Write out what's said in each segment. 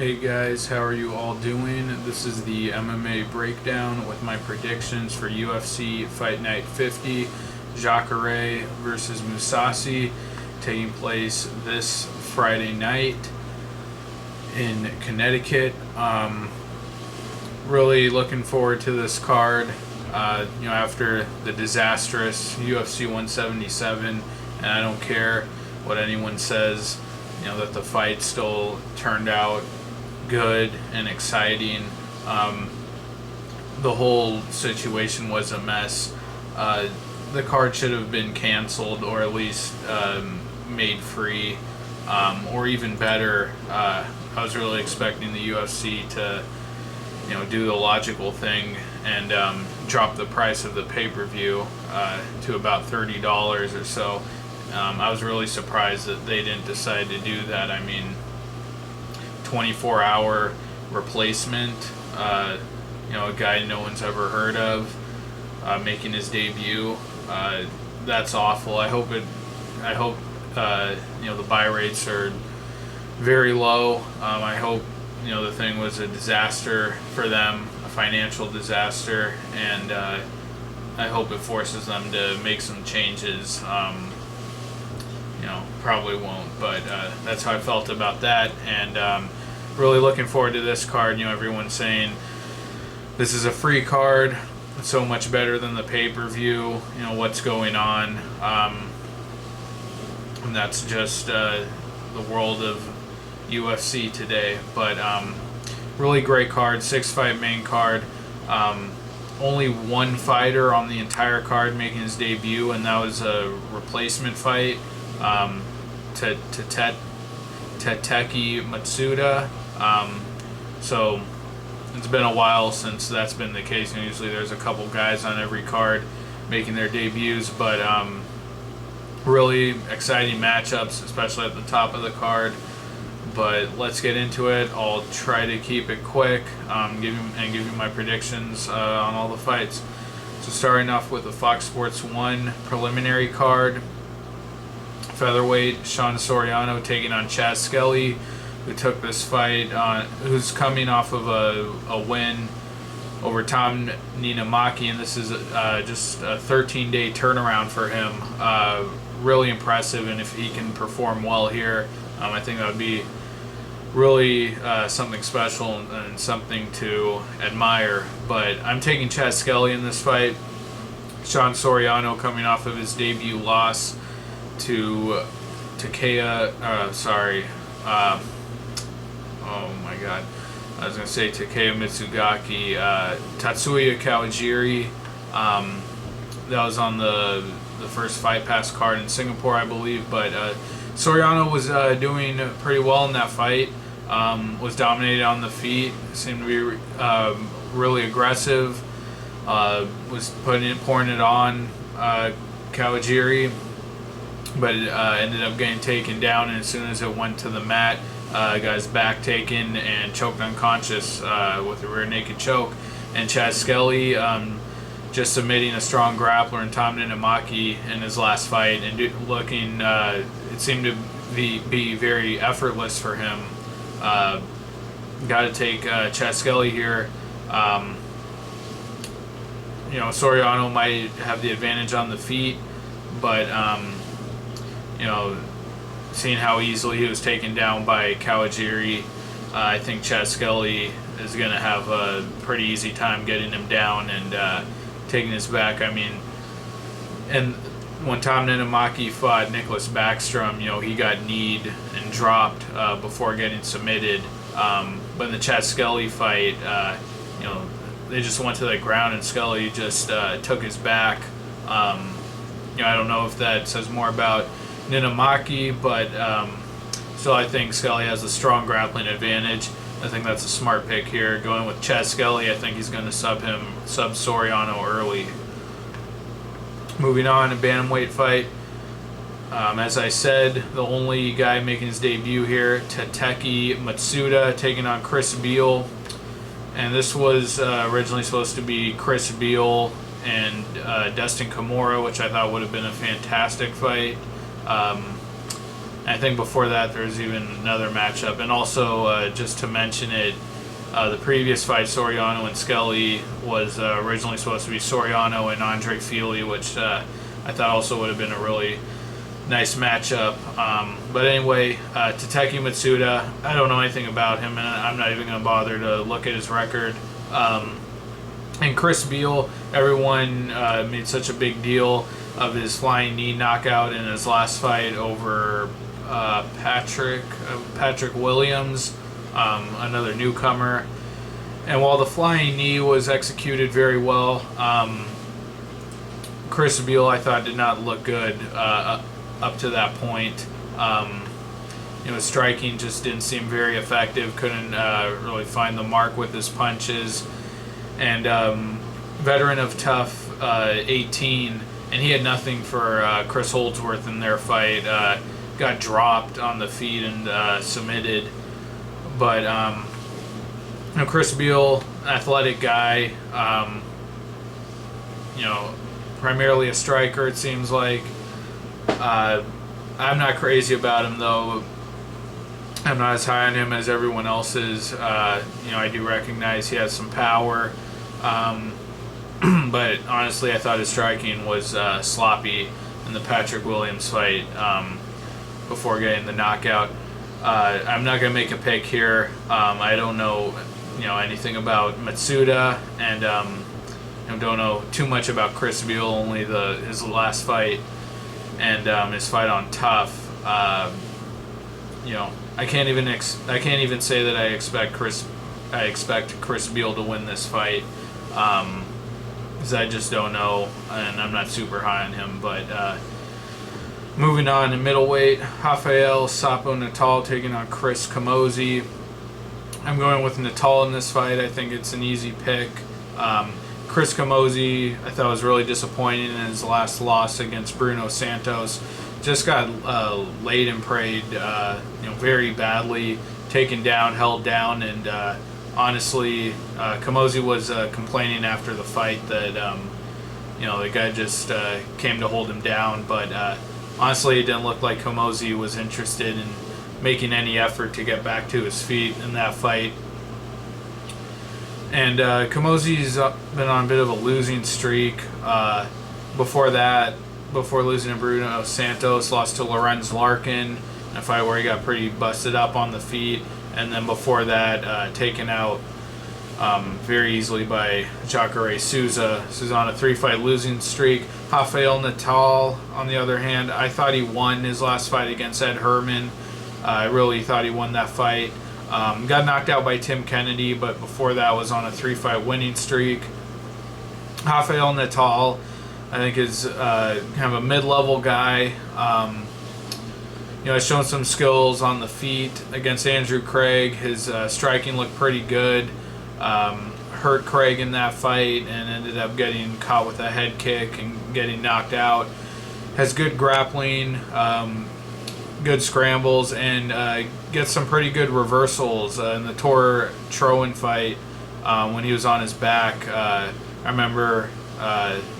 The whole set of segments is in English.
Hey guys, how are you all doing? This is the MMA breakdown with my predictions for UFC Fight Night 50, Jacare versus Mousasi, taking place this Friday night in Connecticut. Really looking forward to this card. After the disastrous UFC 177, and I don't care what anyone says, that the fight still turned out good and exciting. The whole situation was a mess. The card should have been canceled or at least made free, or even better. I was really expecting the UFC to, do the logical thing and drop the price of the pay-per-view to about $30 or so. I was really surprised that they didn't decide to do that. I mean, 24-hour replacement, a guy no one's ever heard of, making his debut. That's awful. I hope the buy rates are very low. I hope the thing was a disaster for them, a financial disaster, and I hope it forces them to make some changes. Probably won't, but that's how I felt about that, and really looking forward to this card. Everyone's saying this is a free card, it's so much better than the pay-per-view. What's going on? And that's just the world of UFC today. But really great card, 6-fight main card. Only one fighter on the entire card making his debut, and that was a replacement fight. Tateki Matsuda. So it's been a while since that's been the case. Usually there's a couple guys on every card making their debuts, but really exciting matchups, especially at the top of the card. But let's get into it. I'll try to keep it quick, give you my predictions on all the fights. So starting off with the Fox Sports 1 preliminary card. Featherweight, Sean Soriano taking on Skelly, who took this fight, who's coming off of a win over Tom Ninamaki, and this is just a 13-day turnaround for him. Really impressive, and if he can perform well here, I think that would be really something special and something to admire. But I'm taking Skelly in this fight. Sean Soriano coming off of his debut loss to Takea, oh my god, I was going to say Takea Mitsugaki, Tatsuya Kawajiri. That was on the first Fight Pass card in Singapore, I believe, but Soriano was doing pretty well in that fight, was dominated on the feet, seemed to be really aggressive, was pouring it on Kawajiri, but it ended up getting taken down, and as soon as it went to the mat, got his back taken and choked unconscious with a rear naked choke. And Skelly just submitting a strong grappler in Tom Ninamaki in his last fight, and looking, it seemed to be very effortless for him. Got to take Skelly here. Soriano might have the advantage on the feet, but seeing how easily he was taken down by Kawajiri, I think Skelly is going to have a pretty easy time getting him down and taking his back. I mean, and when Tom Ninamaki fought Nicholas Backstrom, he got kneed and dropped before getting submitted. But in the Skelly fight, they just went to the ground and Skelly just took his back. I don't know if that says more about Ninamaki, but still I think Skelly has a strong grappling advantage. I think that's a smart pick here. Going with Skelly, I think he's going to sub Soriano early. Moving on, a bantamweight fight. As I said, the only guy making his debut here, Tateki Matsuda taking on Chris Beal. And this was originally supposed to be Chris Beal and Dustin Kimura, which I thought would have been a fantastic fight. I think before that there's even another matchup. And also, just to mention it, the previous fight, Soriano and Skelly, was originally supposed to be Soriano and Andre Fili, which I thought also would have been a really nice matchup. But anyway, Tateki Matsuda, I don't know anything about him, and I'm not even going to bother to look at his record. And Chris Beal, everyone made such a big deal of his flying knee knockout in his last fight over Patrick Williams, another newcomer. And while the flying knee was executed very well, Chris Beal, I thought, did not look good up to that point. Striking just didn't seem very effective. Couldn't really find the mark with his punches. And veteran of Tough 18, and he had nothing for Chris Holdsworth in their fight. Got dropped on the feet and submitted. But Chris Beal, athletic guy, primarily a striker, it seems like. I'm not crazy about him, though. I'm not as high on him as everyone else is. I do recognize he has some power. But honestly, I thought his striking was sloppy in the Patrick Williams fight before getting the knockout. I'm not going to make a pick here. I don't know, anything about Matsuda, and don't know too much about Chris Beal, only his last fight and his fight on Tough. I can't even say that I expect Chris Beal to win this fight, because I just don't know, and I'm not super high on him. But moving on to middleweight, Rafael Sapo Natal taking on Chris Camozzi. I'm going with Natal in this fight. I think it's an easy pick. Chris Camozzi, I thought, was really disappointing in his last loss against Bruno Santos. Just got laid and prayed, very badly, taken down, held down, and honestly, Camozzi was complaining after the fight that the guy just came to hold him down. But honestly, it didn't look like Camozzi was interested in making any effort to get back to his feet in that fight. And Camozzi's been on a bit of a losing streak. Before losing to Bruno Santos, lost to Lorenz Larkin in a fight where he got pretty busted up on the feet. And then before that, taken out very easily by Jacare Souza. Souza on a 3-fight losing streak. Rafael Natal, on the other hand, I thought he won his last fight against Ed Herman. I really thought he won that fight. Got knocked out by Tim Kennedy, but before that was on a 3-fight winning streak. Rafael Natal, I think, is kind of a mid-level guy. Has shown some skills on the feet against Andrew Craig. His striking looked pretty good. Hurt Craig in that fight and ended up getting caught with a head kick and getting knocked out. Has good grappling, good scrambles, and gets some pretty good reversals in the Tor Troen fight when he was on his back. I remember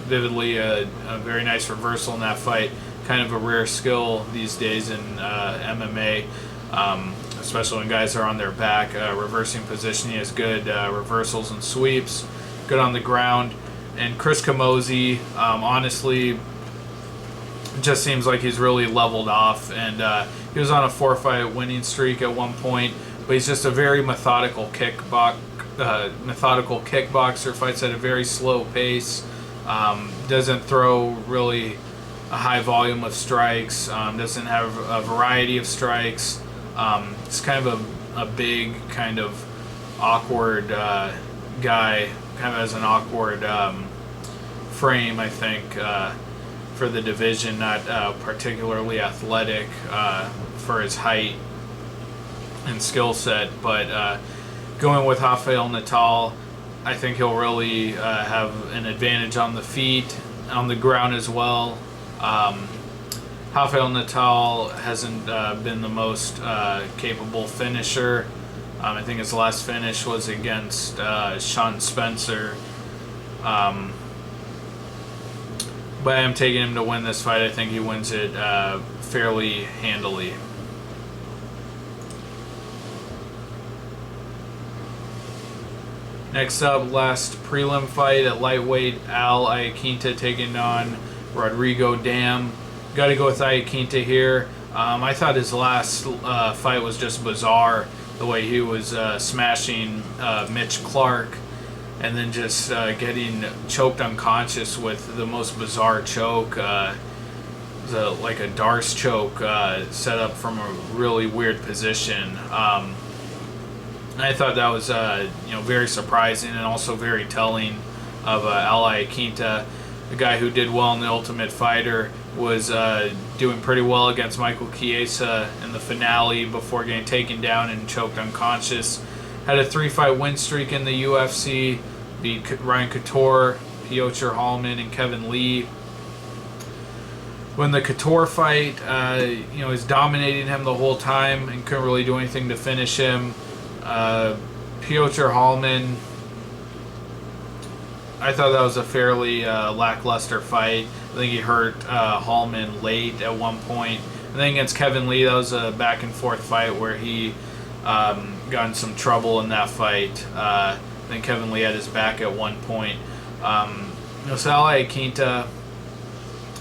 vividly a very nice reversal in that fight. Kind of a rare skill these days in MMA, especially when guys are on their back. Reversing position, he has good reversals and sweeps, good on the ground. And Chris Camozzi, honestly, just seems like he's really leveled off, and he was on a 4-fight winning streak at one point, but he's just a very methodical kickboxer, fights at a very slow pace, doesn't throw really a high volume of strikes, doesn't have a variety of strikes. It's kind of a big, kind of awkward guy, kind of has an awkward frame, I think, for the division, not particularly athletic for his height and skill set, but going with Rafael Natal, I think he'll really have an advantage on the feet, on the ground as well. Rafael Natal hasn't been the most capable finisher. I think his last finish was against Sean Spencer. But I'm taking him to win this fight. I think he wins it fairly handily. Next up, last prelim fight at lightweight, Iaquinta taking on Rodrigo Damm. Got to go with Iaquinta here. I thought his last fight was just bizarre, the way he was smashing Mitch Clark and then just getting choked unconscious with the most bizarre choke. Like a Darce choke set up from a really weird position. I thought that was very surprising and also very telling of Iaquinta, the guy who did well in the Ultimate Fighter, was doing pretty well against Michael Chiesa in the finale before getting taken down and choked unconscious. Had a 3-fight win streak in the UFC, beat Ryan Couture, Piotr Hallman, and Kevin Lee. When the Couture fight, he's dominating him the whole time and couldn't really do anything to finish him. Piotr Hallman, I thought that was a fairly lackluster fight. I think he hurt Hallman late at one point. And then against Kevin Lee, that was a back and forth fight where he got in some trouble in that fight. Then Kevin Lee had his back at one point. Sal Iaquinta,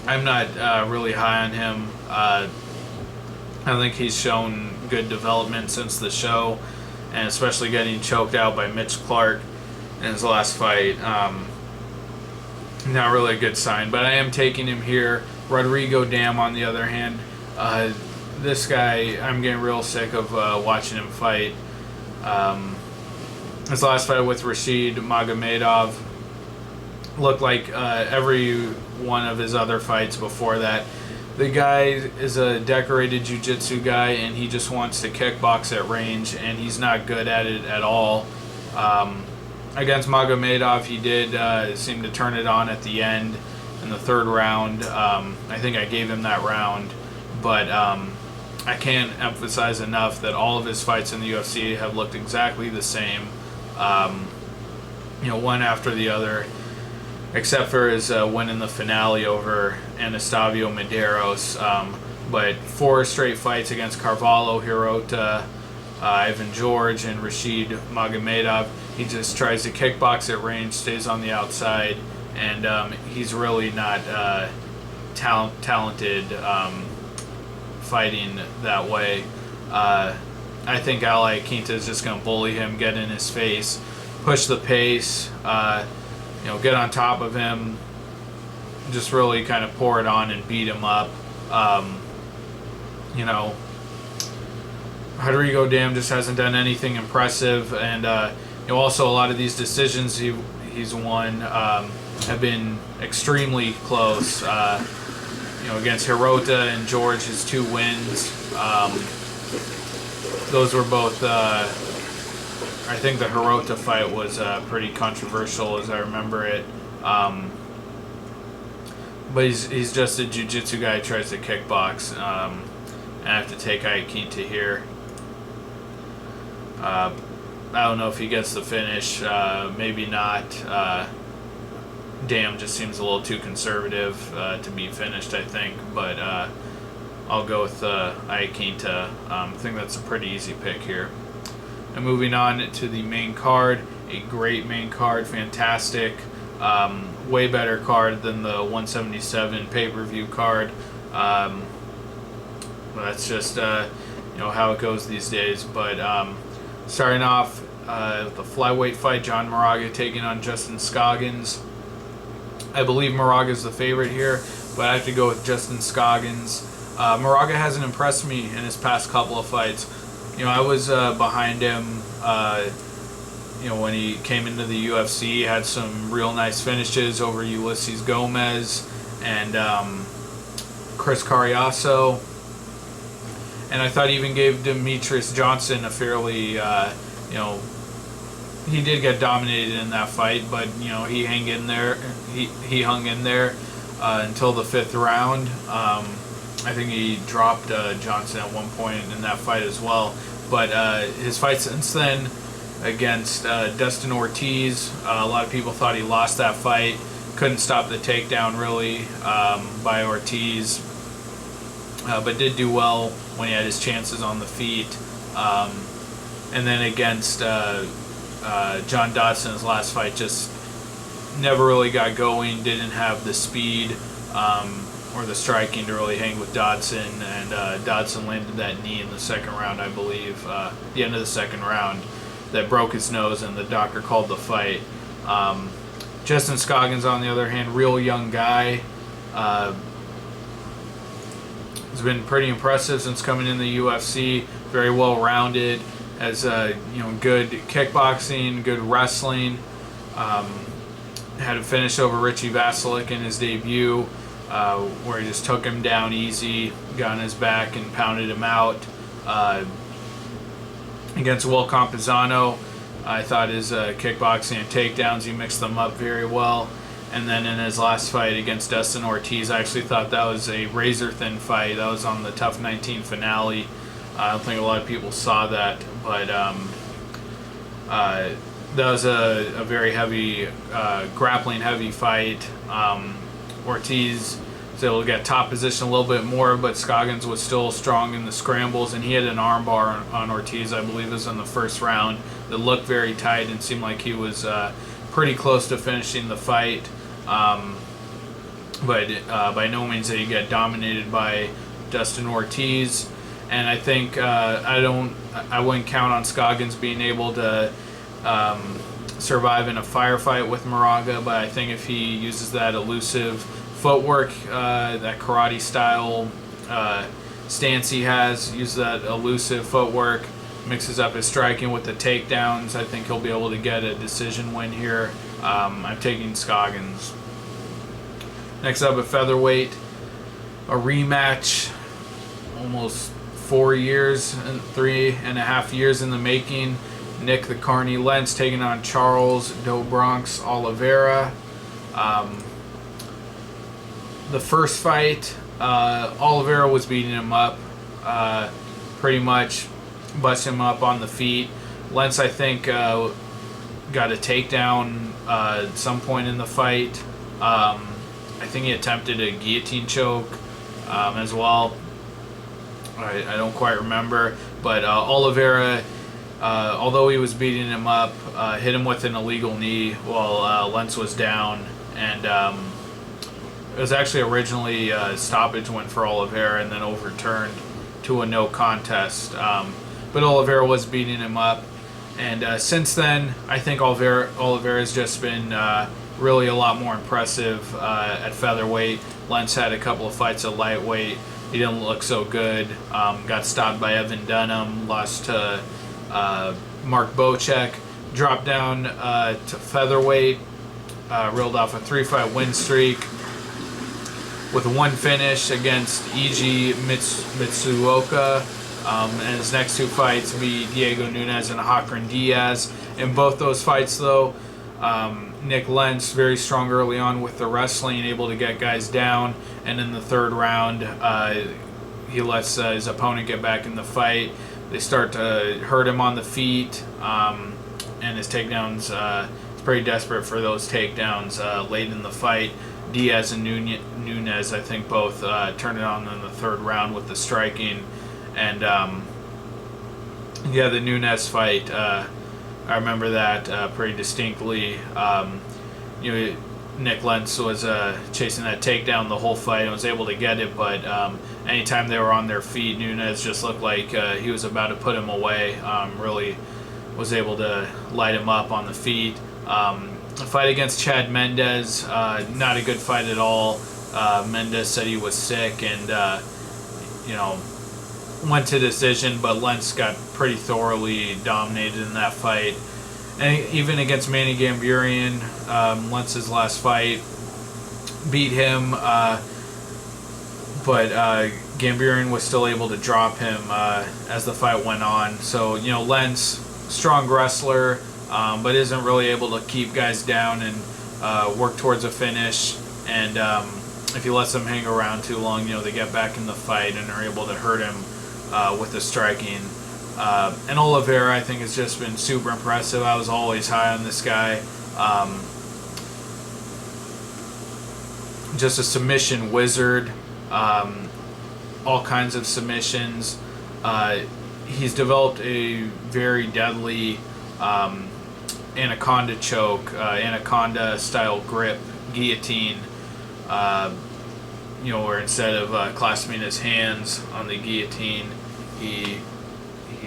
I'm not really high on him. I think he's shown good development since the show, and especially getting choked out by Mitch Clark in his last fight. Not really a good sign, but I am taking him here. Rodrigo Damm, on the other hand, this guy, I'm getting real sick of watching him fight. His last fight with Rashid Magomedov looked like every one of his other fights before that. The guy is a decorated jiu-jitsu guy, and he just wants to kickbox at range, and he's not good at it at all. Against Magomedov, he did seem to turn it on at the end in the third round. I think I gave him that round, but I can't emphasize enough that all of his fights in the UFC have looked exactly the same, one after the other, except for his win in the finale over Anastacio Medeiros. But 4 straight fights against Carvalho, Hirota, Ivan George, and Rashid Magomedov. He just tries to kickbox at range, stays on the outside, and he's really not talented fighting that way. I think Iaquinta is just going to bully him, get in his face, push the pace, get on top of him, just really kind of pour it on and beat him up. Rodrigo Damm just hasn't done anything impressive, and also a lot of these decisions he's won have been extremely close. Against Hirota and George, his 2 wins, those were both. I think the Hirota fight was pretty controversial, as I remember it. But he's just a jiu-jitsu guy who tries to kickbox. I have to take Iaquinta here. I don't know if he gets the finish. Maybe not. Damm just seems a little too conservative to be finished, I think. But I'll go with Iaquinta. I think that's a pretty easy pick here. And moving on to the main card, a great main card, fantastic, way better card than the 177 pay-per-view card. That's just how it goes these days. But starting off with the flyweight fight, John Moraga taking on Justin Scoggins. I believe Moraga's the favorite here, but I have to go with Justin Scoggins. Moraga hasn't impressed me in his past couple of fights. I was behind him, when he came into the UFC. He had some real nice finishes over Ulysses Gomez and Chris Carriasso. And I thought he even gave Demetrius Johnson a fairly, he did get dominated in that fight, but, he hung in there. He hung in there until the 5th round. I think he dropped Johnson at one point in that fight as well. But his fight since then against Dustin Ortiz, a lot of people thought he lost that fight. Couldn't stop the takedown really by Ortiz, but did do well when he had his chances on the feet. And then against John Dodson's last fight just never really got going, didn't have the speed or the striking to really hang with Dodson, and Dodson landed that knee in the second round, I believe, the end of the second round, that broke his nose, and the doctor called the fight. Justin Scoggins, on the other hand, real young guy. Has been pretty impressive since coming in the UFC. Very well rounded, has good kickboxing, good wrestling. Had a finish over Richie Vasilik in his debut, where he just took him down easy, got on his back and pounded him out. Against Will Campuzano, I thought his kickboxing and takedowns, he mixed them up very well. And then in his last fight against Dustin Ortiz, I actually thought that was a razor-thin fight. That was on the Tough 19 finale. I don't think a lot of people saw that, but that was a very heavy, grappling-heavy fight. Ortiz was able to get top position a little bit more, but Scoggins was still strong in the scrambles, and he had an armbar on Ortiz, I believe it was in the first round, that looked very tight and seemed like he was pretty close to finishing the fight. But by no means did he get dominated by Dustin Ortiz. And I think I wouldn't count on Scoggins being able to survive in a firefight with Moraga, but I think if he uses that elusive footwork, that karate style stance he has, use that elusive footwork, mixes up his striking with the takedowns, I think he'll be able to get a decision win here. I'm taking Scoggins. Next up at featherweight, a rematch, almost 4 years and 3.5 years in the making. Nick the Carney Lentz taking on Charles Do Bronx Oliveira. The first fight, Oliveira was beating him up, pretty much busting him up on the feet. Lentz, I think, got a takedown at some point in the fight. I think he attempted a guillotine choke as well. I don't quite remember, but Oliveira, although he was beating him up, hit him with an illegal knee while Lentz was down, and it was actually originally a stoppage win for Oliveira and then overturned to a no contest. But Oliveira was beating him up, and since then, I think Oliveira's just been really a lot more impressive at featherweight. Lentz had a couple of fights at lightweight. He didn't look so good. Got stopped by Evan Dunham, lost to Mark Bocek, dropped down to featherweight, reeled off a 3-fight win streak with one finish against Iji Mitsuoka. And his next two fights beat Diego Nunes and Hakran Diaz. In both those fights, though, Nick Lentz very strong early on with the wrestling, able to get guys down, and in the third round, he lets his opponent get back in the fight. They start to hurt him on the feet, and his takedowns, he's pretty desperate for those takedowns late in the fight. Diaz and Nunes, I think, both turned it on in the third round with the striking. And the Nunes fight, I remember that pretty distinctly. Nick Lentz was chasing that takedown the whole fight and was able to get it, but anytime they were on their feet, Nunes just looked like he was about to put him away. Really was able to light him up on the feet. The fight against Chad Mendes, not a good fight at all. Mendes said he was sick and, went to decision, but Lentz got pretty thoroughly dominated in that fight. And even against Manny Gamburian, Lentz's last fight, beat him, but Gamburian was still able to drop him as the fight went on. So, Lentz, strong wrestler, but isn't really able to keep guys down and work towards a finish. And if he lets them hang around too long, they get back in the fight and are able to hurt him with the striking. And Oliveira, I think, has just been super impressive. I was always high on this guy. Just a submission wizard. All kinds of submissions. He's developed a very deadly anaconda choke, anaconda style grip, guillotine. Where instead of clasping his hands on the guillotine, he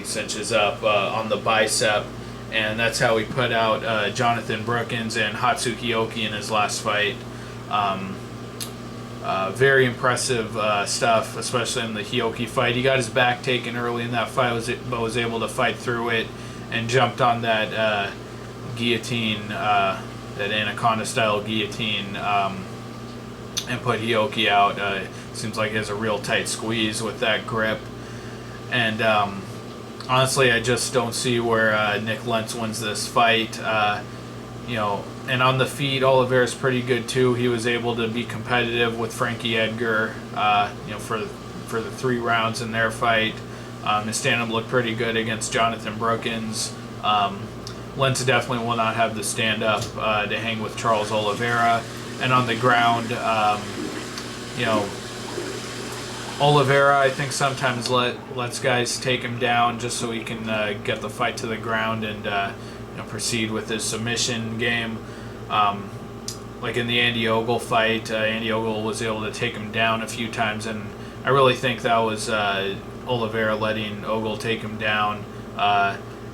cinches up on the bicep, and that's how he put out Jonathan Brookins and Hatsuki Oki in his last fight. Very impressive stuff, especially in the Hioki fight. He got his back taken early in that fight, but was able to fight through it and jumped on that guillotine, that anaconda-style guillotine, and put Hioki out. Seems like he has a real tight squeeze with that grip. And honestly, I just don't see where Nick Lentz wins this fight. And on the feet, Oliveira's pretty good too. He was able to be competitive with Frankie Edgar, for the 3 rounds in their fight. His stand-up looked pretty good against Jonathan Brookins. Lentz definitely will not have the stand-up to hang with Charles Oliveira. And on the ground, Oliveira, I think sometimes lets guys take him down just so he can get the fight to the ground and proceed with his submission game. Like in the Andy Ogle fight, Andy Ogle was able to take him down a few times, and I really think that was Oliveira letting Ogle take him down.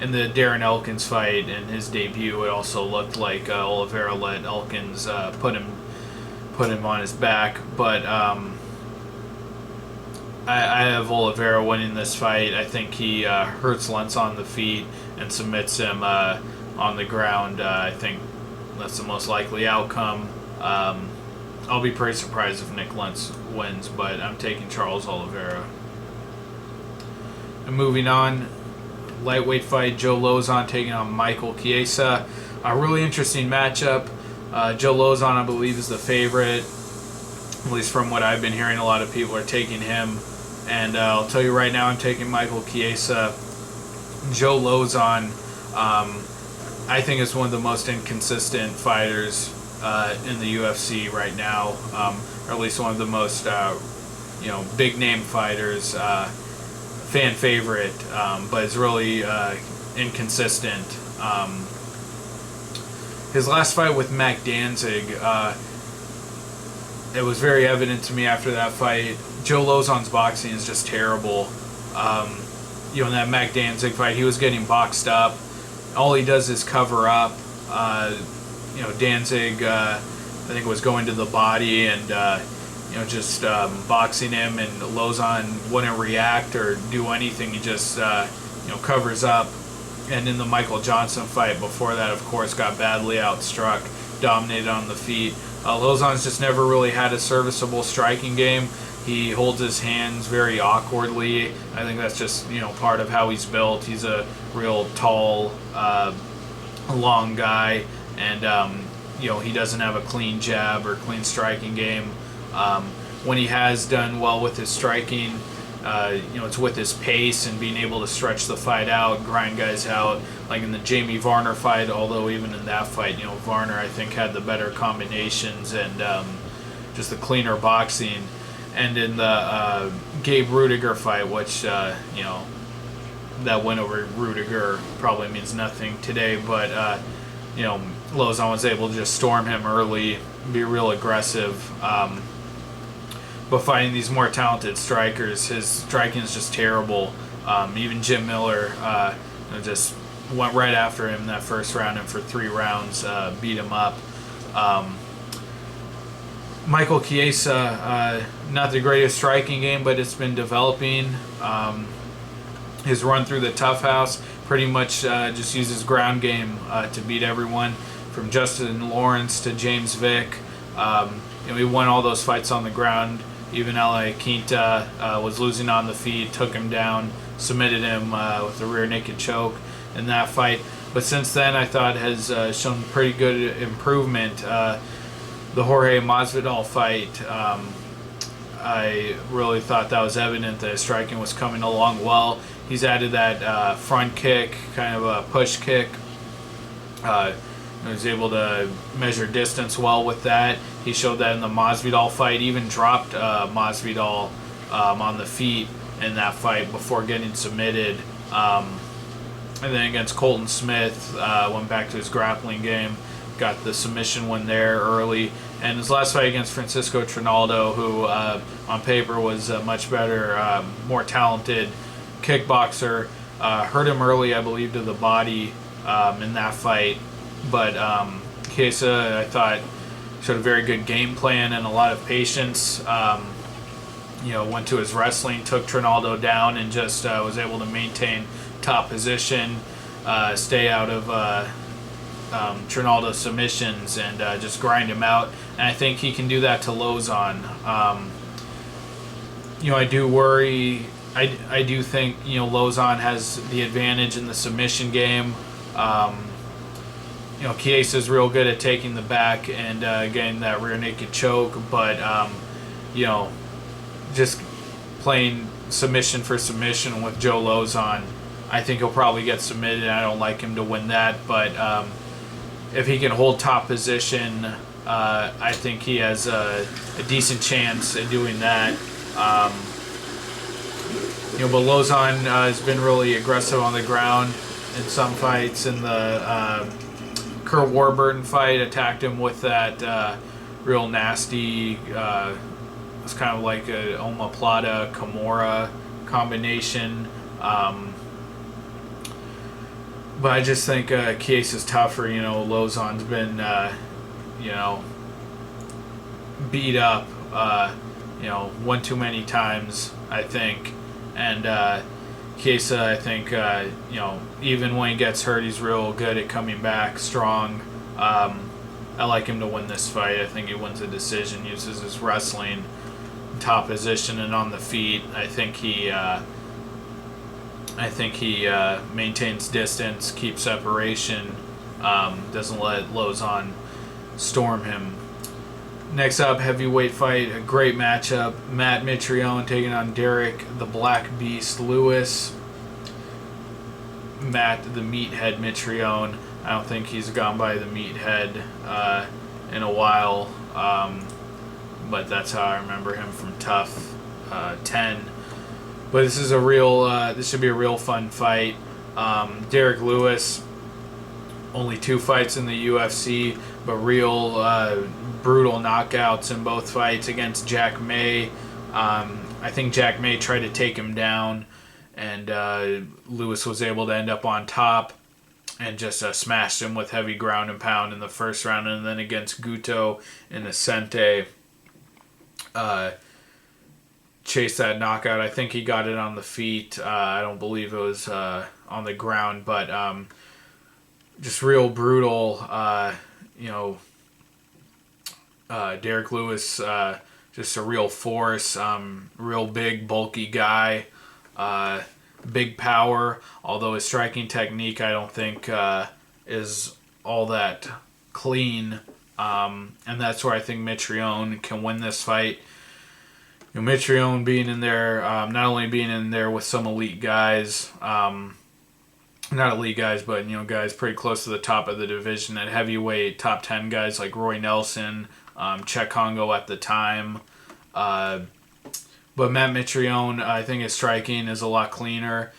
In the Darren Elkins fight, in his debut, it also looked like Oliveira let Elkins put him on his back. But I have Oliveira winning this fight. I think he hurts Lentz on the feet and submits him on the ground. I think that's the most likely outcome. I'll be pretty surprised if Nick Lentz wins, but I'm taking Charles Oliveira. And moving on, lightweight fight, Joe Lauzon taking on Michael Chiesa. A really interesting matchup. Joe Lauzon, I believe, is the favorite. At least from what I've been hearing, a lot of people are taking him. And I'll tell you right now, I'm taking Michael Chiesa. Joe Lauzon, I think, is one of the most inconsistent fighters in the UFC right now, or at least one of the most big-name fighters. Fan favorite, but is really inconsistent. His last fight with Mac Danzig, it was very evident to me after that fight. Joe Lauzon's boxing is just terrible. In that Mac Danzig fight, he was getting boxed up. All he does is cover up. Danzig, I think, was going to the body and just boxing him, and Lauzon wouldn't react or do anything. He just covers up. And in the Michael Johnson fight before that, of course, got badly outstruck, dominated on the feet. Lauzon's just never really had a serviceable striking game. He holds his hands very awkwardly. I think that's just part of how he's built. He's a real tall, long guy, and he doesn't have a clean jab or clean striking game. When he has done well with his striking, it's with his pace and being able to stretch the fight out, grind guys out, like in the Jamie Varner fight. Although even in that fight, Varner, I think, had the better combinations and just the cleaner boxing. And in the Gabe Rudiger fight, which that win over Rudiger probably means nothing today, but Lauzon was able to just storm him early, be real aggressive. But fighting these more talented strikers, his striking is just terrible. Even Jim Miller just went right after him in that first round, and for 3 rounds beat him up. Michael Chiesa, not the greatest striking game, but it's been developing. His run through the tough house pretty much just uses ground game to beat everyone, from Justin Lawrence to James Vick. He won all those fights on the ground. Even Iaquinta was losing on the feet, took him down, submitted him with a rear naked choke in that fight. But since then, I thought has shown pretty good improvement. The Jorge Masvidal fight, I really thought that was evident that his striking was coming along well. He's added that front kick, kind of a push kick. He was able to measure distance well with that. He showed that in the Masvidal fight. Even dropped Masvidal on the feet in that fight before getting submitted. And then against Colton Smith, went back to his grappling game, got the submission win there early. And his last fight against Francisco Trinaldo, who on paper was a much better, more talented kickboxer, hurt him early, I believe, to the body in that fight. But Chiesa, I thought, showed a very good game plan and a lot of patience. Went to his wrestling, took Trinaldo down, and just was able to maintain top position, stay out of Trinaldo's submissions, and just grind him out. And I think he can do that to Lauzon. I do worry. I do think Lauzon has the advantage in the submission game. Chiesa's real good at taking the back and getting that rear naked choke, but just playing submission for submission with Joe Lauzon, I think he'll probably get submitted. I don't like him to win that, but if he can hold top position, I think he has a decent chance at doing that. But Lauzon has been really aggressive on the ground in some fights. In the Kurt Warburton fight, attacked him with that real nasty, it's kind of like a omoplata Kimura combination. But I just think Chiesa's tougher. Lauzon's been, beat up, one too many times, I think. And Chiesa, I think, even when he gets hurt, he's real good at coming back strong. I like him to win this fight. I think he wins a decision, uses his wrestling, top position, and on the feet. I think he maintains distance, keeps separation, doesn't let Lauzon storm him. Next up, heavyweight fight, a great matchup. Matt Mitrione taking on Derek the Black Beast Lewis. Matt the Meathead Mitrione. I don't think he's gone by the Meathead in a while, but that's how I remember him from Tough 10. But this is this should be a real fun fight. Derek Lewis, only 2 fights in the UFC, but real brutal knockouts in both fights against Jack May. I think Jack May tried to take him down, and Lewis was able to end up on top and just smashed him with heavy ground and pound in the first round. And then against Guto and Ascente, chased that knockout. I think he got it on the feet. I don't believe it was on the ground, but just real brutal. Derek Lewis, just a real force, real big, bulky guy, big power, although his striking technique I don't think is all that clean, and that's where I think Mitrione can win this fight. Mitrione being in there, not only being in there with some elite guys, not elite guys, but guys pretty close to the top of the division at heavyweight, top 10 guys like Roy Nelson, Czech Congo at the time. But Matt Mitrione, I think his striking is a lot cleaner.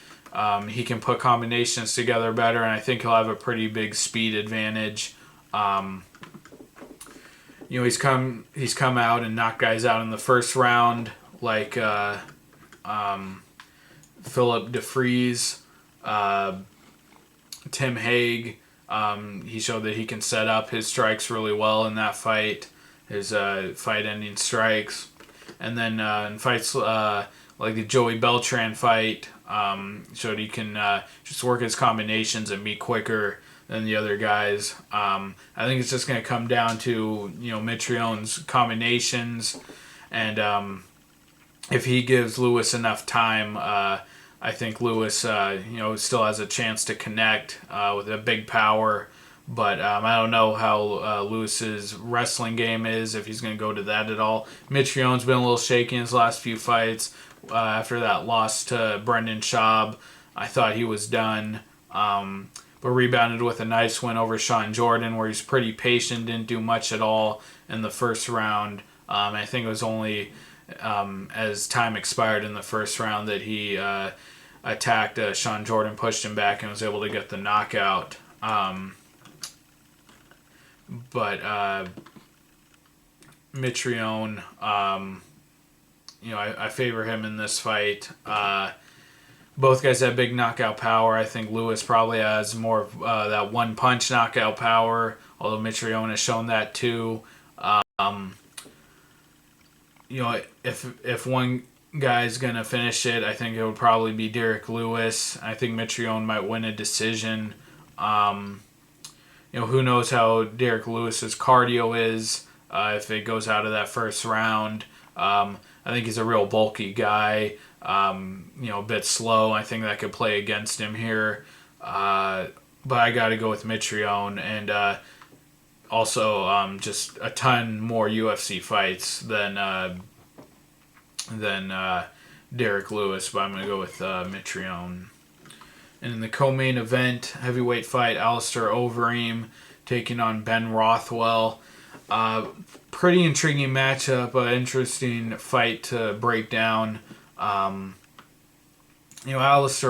He can put combinations together better, and I think he'll have a pretty big speed advantage. He's come out and knocked guys out in the first round, like Philip DeFries, Tim Hague. He showed that he can set up his strikes really well in that fight, his fight-ending strikes. And then in fights like the Joey Beltran fight, showed he can just work his combinations and be quicker than the other guys. I think it's just going to come down to Mitrione's combinations, and if he gives Lewis enough time, I think Lewis still has a chance to connect with a big power. But I don't know how Lewis's wrestling game is, if he's going to go to that at all. Mitrione's been a little shaky in his last few fights. After that loss to Brendan Schaub, I thought he was done. But rebounded with a nice win over Sean Jordan, where he's pretty patient, didn't do much at all in the first round. I think it was only as time expired in the first round that he attacked Sean Jordan, pushed him back, and was able to get the knockout. But Mitrione, I favor him in this fight. Both guys have big knockout power. I think Lewis probably has more of that one-punch knockout power, although Mitrione has shown that too. If one guy's going to finish it, I think it would probably be Derek Lewis. I think Mitrione might win a decision. Who knows how Derek Lewis's cardio is if it goes out of that first round. I think he's a real bulky guy. A bit slow. I think that could play against him here. But I got to go with Mitrione, and also just a ton more UFC fights than Derek Lewis. But I'm going to go with Mitrione. And in the co-main event, heavyweight fight, Alistair Overeem taking on Ben Rothwell. Pretty intriguing matchup, interesting fight to break down. Alistair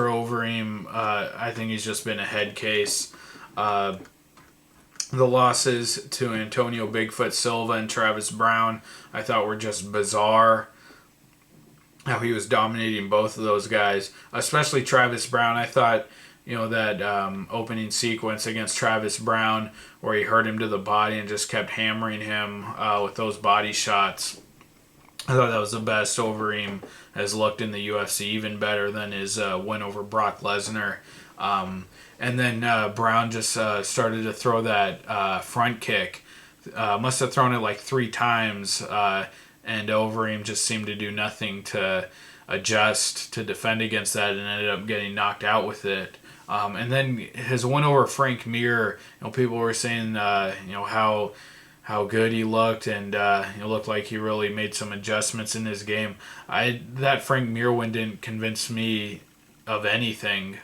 Overeem, I think he's just been a head case. The losses to Antonio Bigfoot Silva and Travis Brown, I thought were just bizarre. How he was dominating both of those guys, especially Travis Brown. I thought, that opening sequence against Travis Brown where he hurt him to the body and just kept hammering him with those body shots. I thought that was the best Overeem has looked in the UFC, even better than his win over Brock Lesnar. And then Brown just started to throw that front kick. Must have thrown it like 3 times. And Overeem just seemed to do nothing to adjust to defend against that, and ended up getting knocked out with it. And then his win over Frank Mir, people were saying, how good he looked, and it looked like he really made some adjustments in his game. That Frank Mir win didn't convince me of anything.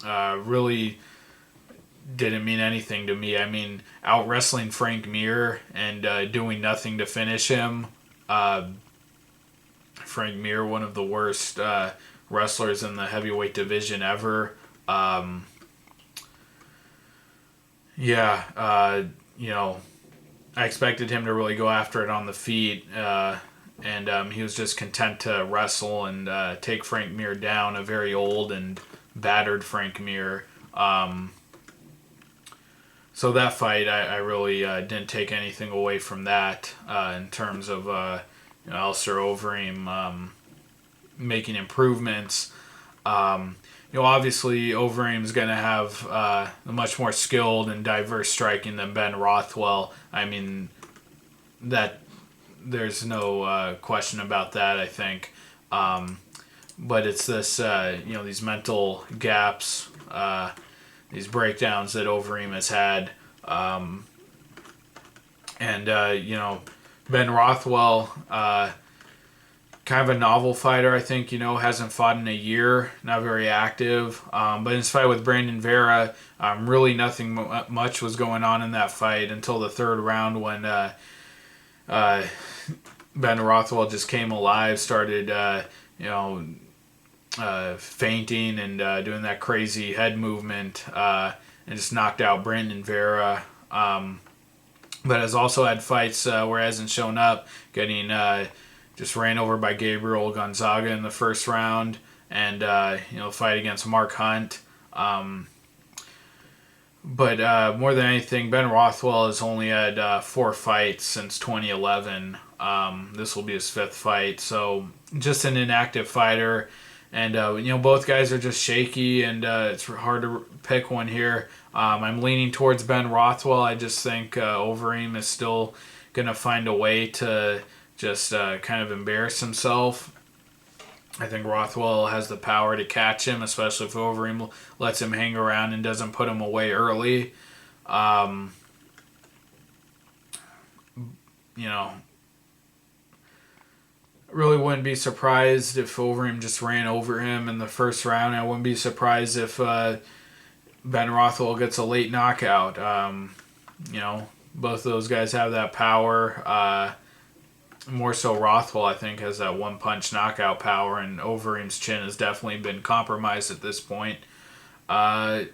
Really didn't mean anything to me. I mean, out wrestling Frank Mir and doing nothing to finish him. Frank Mir, one of the worst wrestlers in the heavyweight division ever. I expected him to really go after it on the feet, and he was just content to wrestle and take Frank Mir down, a very old and battered Frank Mir. So that fight, I really didn't take anything away from that in terms of Alistair Overeem making improvements. Obviously Overeem's going to have a much more skilled and diverse striking than Ben Rothwell. I mean, that there's no question about that, I think. But it's this, these mental gaps, these breakdowns that Overeem has had. Ben Rothwell, kind of a novel fighter, I think, hasn't fought in a year, not very active. But in his fight with Brandon Vera, really nothing much was going on in that fight until the third round when Ben Rothwell just came alive, started, fainting and doing that crazy head movement, and just knocked out Brandon Vera. But has also had fights where he hasn't shown up, getting just ran over by Gabriel Gonzaga in the first round, and fight against Mark Hunt. But more than anything, Ben Rothwell has only had 4 fights since 2011. This will be his 5th fight, so just an inactive fighter. And, both guys are just shaky, and it's hard to pick one here. I'm leaning towards Ben Rothwell. I just think Overeem is still going to find a way to just kind of embarrass himself. I think Rothwell has the power to catch him, especially if Overeem lets him hang around and doesn't put him away early. Really wouldn't be surprised if Overeem just ran over him in the first round. I wouldn't be surprised if Ben Rothwell gets a late knockout. Both of those guys have that power. more so Rothwell, I think, has that one-punch knockout power, and Overeem's chin has definitely been compromised at this point. I'm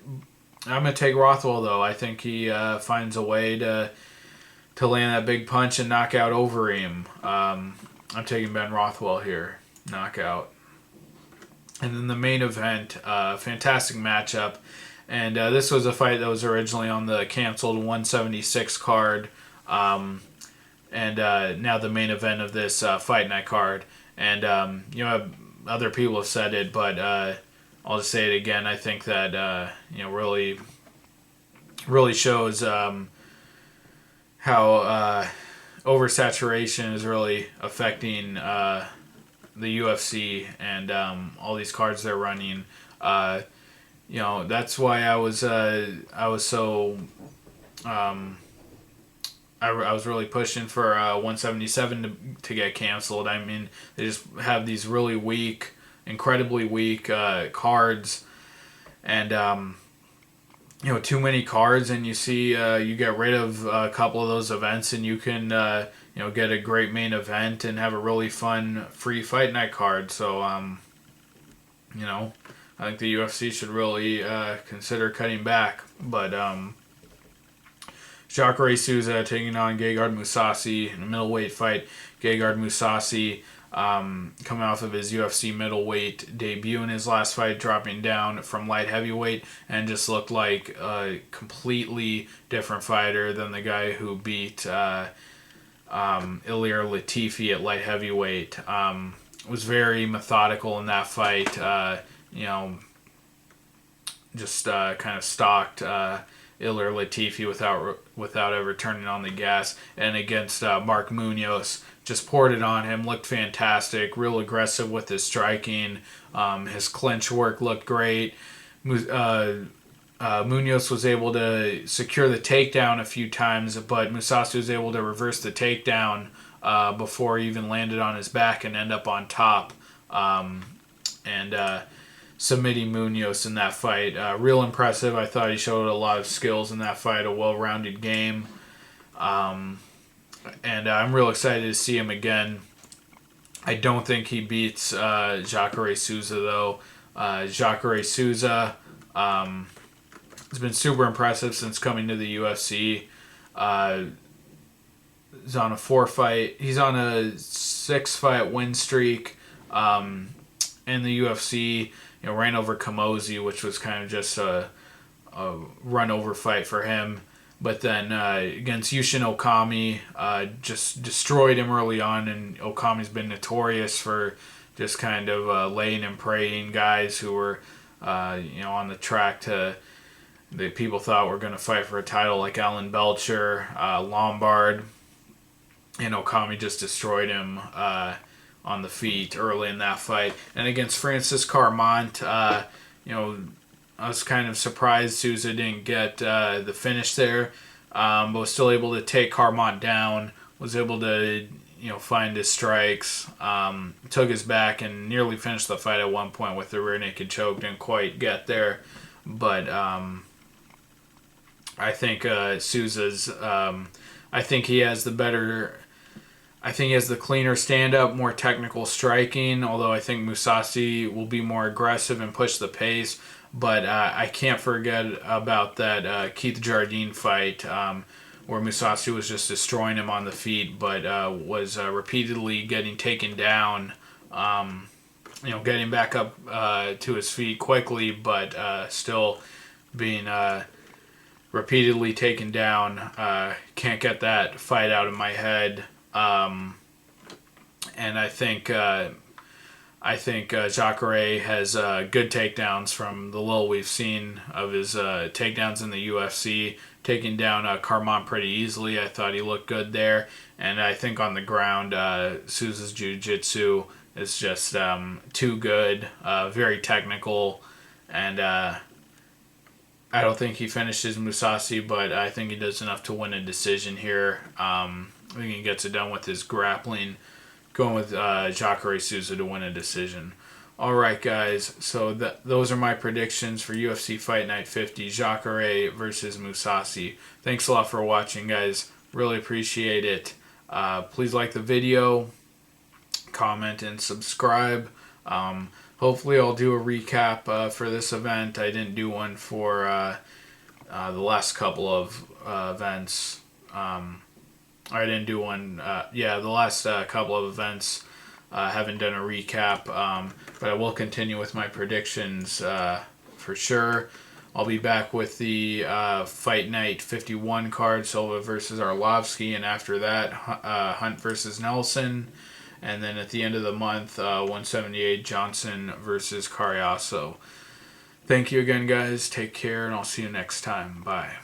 going to take Rothwell, though. I think he finds a way to land that big punch and knock out Overeem. I'm taking Ben Rothwell here. Knockout. And then the main event, fantastic matchup. And this was a fight that was originally on the canceled 176 card. And now the main event of this fight night card. And, other people have said it, but I'll just say it again. I think that, really shows how oversaturation is really affecting the UFC and all these cards they're running. That's why I was so I was really pushing for 177 to get canceled. I mean, they just have these really weak, incredibly weak cards, and too many cards, and you see you get rid of a couple of those events, and you can get a great main event and have a really fun free fight night card. So I think the UFC should really consider cutting back. But Jacare Souza taking on Gegard Mousasi in a middleweight fight. Gegard Mousasi coming off of his UFC middleweight debut in his last fight, dropping down from light heavyweight, and just looked like a completely different fighter than the guy who beat Ilir Latifi at light heavyweight. Was very methodical in that fight. Just kind of stalked Ilir Latifi without ever turning on the gas. And against Mark Munoz, just poured it on him. Looked fantastic. Real aggressive with his striking. His clinch work looked great. Munoz was able to secure the takedown a few times, but Mousasi was able to reverse the takedown before he even landed on his back and end up on top. Submitting Munoz in that fight. Real impressive. I thought he showed a lot of skills in that fight, a well-rounded game. And I'm real excited to see him again. I don't think he beats Jacare Souza, though. Jacare Souza has been super impressive since coming to the UFC. He's on a 6-fight win streak in the UFC. Ran over Camozzi, which was kind of just a run-over fight for him. But then against Yushin Okami, just destroyed him early on, and Okami's been notorious for just kind of laying and praying guys who were on the track to that people thought were going to fight for a title, like Alan Belcher, Lombard, and Okami just destroyed him on the feet early in that fight. And against Francis Carmont, I was kind of surprised Souza didn't get the finish there, but was still able to take Carmont down, was able to find his strikes, took his back, and nearly finished the fight at one point with the rear naked choke. Didn't quite get there, but I think Souza's, I think he has the better... I think he has the cleaner stand-up, more technical striking, although I think Mousasi will be more aggressive and push the pace. But I can't forget about that Keith Jardine fight where Mousasi was just destroying him on the feet, but was repeatedly getting taken down, getting back up to his feet quickly, but still being repeatedly taken down. Can't get that fight out of my head. And I think Jacare has good takedowns from the little we've seen of his takedowns in the UFC, taking down Carmont pretty easily. I thought he looked good there, and I think on the ground, Souza's jiu-jitsu is just too good, very technical, and I don't think he finishes Mousasi, but I think he does enough to win a decision here. I think he gets it done with his grappling. Going with Jacare Souza to win a decision. All right, guys. So those are my predictions for UFC Fight Night 50, Jacare versus Mousasi. Thanks a lot for watching, guys. Really appreciate it. Please like the video, comment, and subscribe. Hopefully I'll do a recap for this event. I didn't do one for the last couple of events. I didn't do one, the last couple of events. Haven't done a recap, but I will continue with my predictions for sure. I'll be back with the Fight Night 51 card, Silva versus Arlovsky, and after that, Hunt versus Nelson. And then at the end of the month, 178 Johnson versus Cariaso. Thank you again, guys. Take care, and I'll see you next time. Bye.